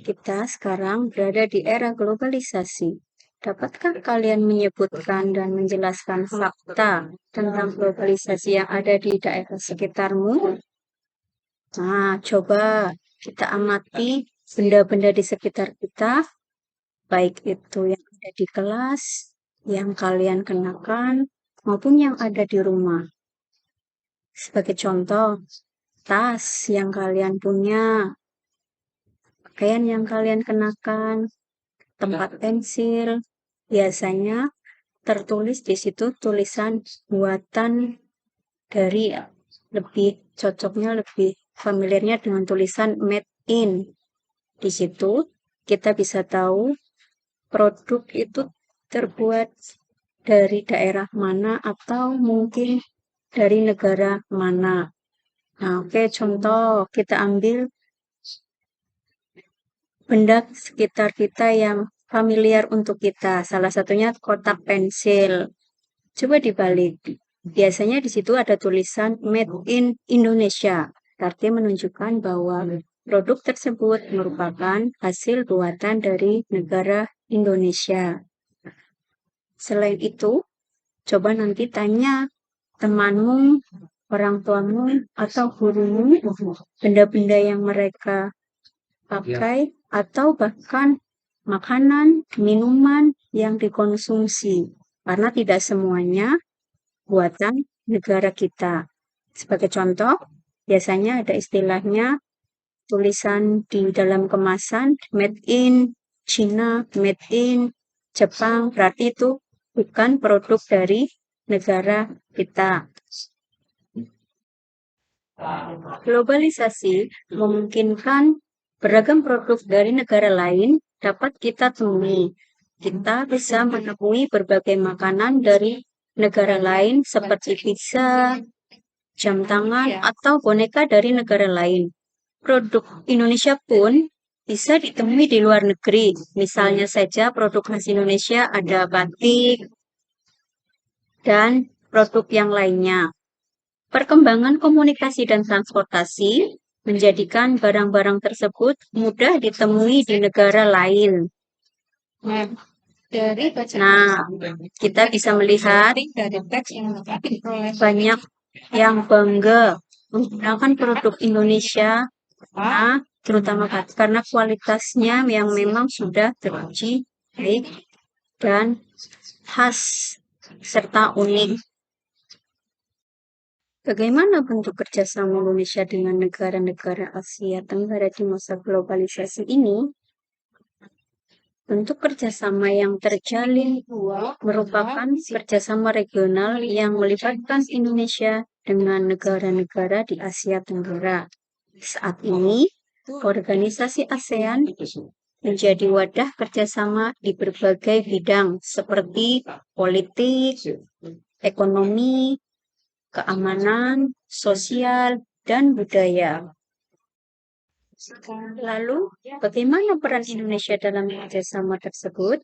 Kita sekarang berada di era globalisasi. Dapatkah kalian menyebutkan dan menjelaskan fakta tentang globalisasi yang ada di daerah sekitarmu? Nah, coba kita amati benda-benda di sekitar kita, baik itu yang ada di kelas, yang kalian kenakan, maupun yang ada di rumah. Sebagai contoh, tas yang kalian punya, pakaian yang kalian kenakan, tempat pensil, biasanya tertulis di situ tulisan buatan dari, lebih familiarnya dengan tulisan made in. Di situ kita bisa tahu produk itu terbuat dari daerah mana atau mungkin dari negara mana. Nah, oke, contoh kita ambil benda sekitar kita yang familiar untuk kita. Salah satunya kotak pensil. Coba dibalik. Biasanya di situ ada tulisan Made in Indonesia. Artinya menunjukkan bahwa produk tersebut merupakan hasil buatan dari negara Indonesia. Selain itu, coba nanti tanya temanmu, orang tuamu, atau gurumu benda-benda yang mereka pakai atau bahkan makanan, minuman yang dikonsumsi. Karena tidak semuanya buatan negara kita. Sebagai contoh, biasanya ada istilahnya tulisan di dalam kemasan made in China, made in Jepang, berarti itu bukan produk dari negara kita. Globalisasi memungkinkan beragam produk dari negara lain dapat kita temui. Kita bisa menemui berbagai makanan dari negara lain seperti pizza, jam tangan, atau boneka dari negara lain. Produk Indonesia pun bisa ditemui di luar negeri. Misalnya saja produk khas Indonesia ada batik dan produk yang lainnya. Perkembangan komunikasi dan transportasi menjadikan barang-barang tersebut mudah ditemui di negara lain. Nah, kita bisa melihat banyak yang bangga menggunakan produk Indonesia, terutama karena kualitasnya yang memang sudah teruji baik dan khas serta unik. Bagaimana bentuk kerjasama Indonesia dengan negara-negara Asia Tenggara di masa globalisasi ini? Bentuk kerjasama yang terjalin merupakan kerjasama regional yang melibatkan Indonesia dengan negara-negara di Asia Tenggara. Saat ini, organisasi ASEAN menjadi wadah kerjasama di berbagai bidang seperti politik, ekonomi, keamanan, sosial, dan budaya. Lalu, bagaimana peran Indonesia dalam kerjasama tersebut?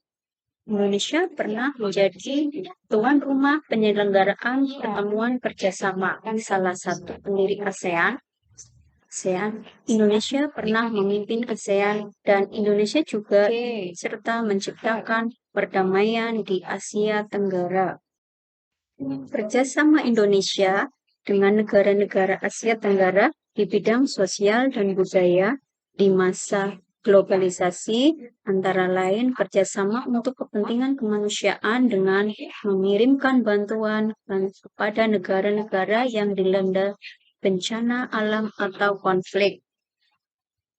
Indonesia pernah menjadi tuan rumah penyelenggaraan pertemuan kerjasama salah satu pendiri ASEAN. Indonesia pernah memimpin ASEAN dan Indonesia juga serta menciptakan perdamaian di Asia Tenggara. Kerjasama Indonesia dengan negara-negara Asia Tenggara di bidang sosial dan budaya di masa globalisasi antara lain kerjasama untuk kepentingan kemanusiaan dengan mengirimkan bantuan kepada negara-negara yang dilanda bencana alam atau konflik.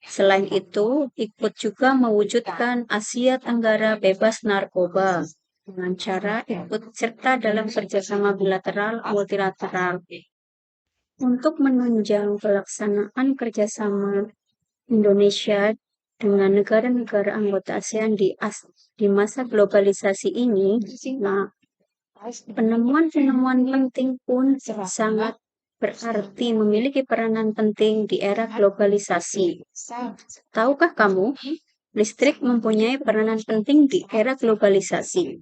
Selain itu, ikut juga mewujudkan Asia Tenggara bebas narkoba dengan cara ikut serta dalam kerjasama bilateral multilateral. Untuk menunjang pelaksanaan kerjasama Indonesia dengan negara-negara anggota ASEAN di masa globalisasi ini, penemuan-penemuan penting pun sangat berarti memiliki peranan penting di era globalisasi. Tahukah kamu, listrik mempunyai peranan penting di era globalisasi.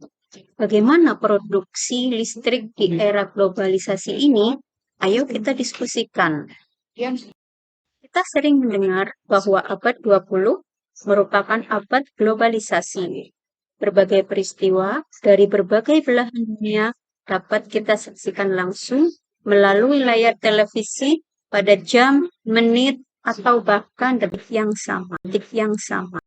Bagaimana produksi listrik di era globalisasi ini? Ayo kita diskusikan. Kita sering mendengar bahwa abad 20 merupakan abad globalisasi. Berbagai peristiwa dari berbagai belahan dunia dapat kita saksikan langsung melalui layar televisi pada jam, menit, atau bahkan detik yang sama.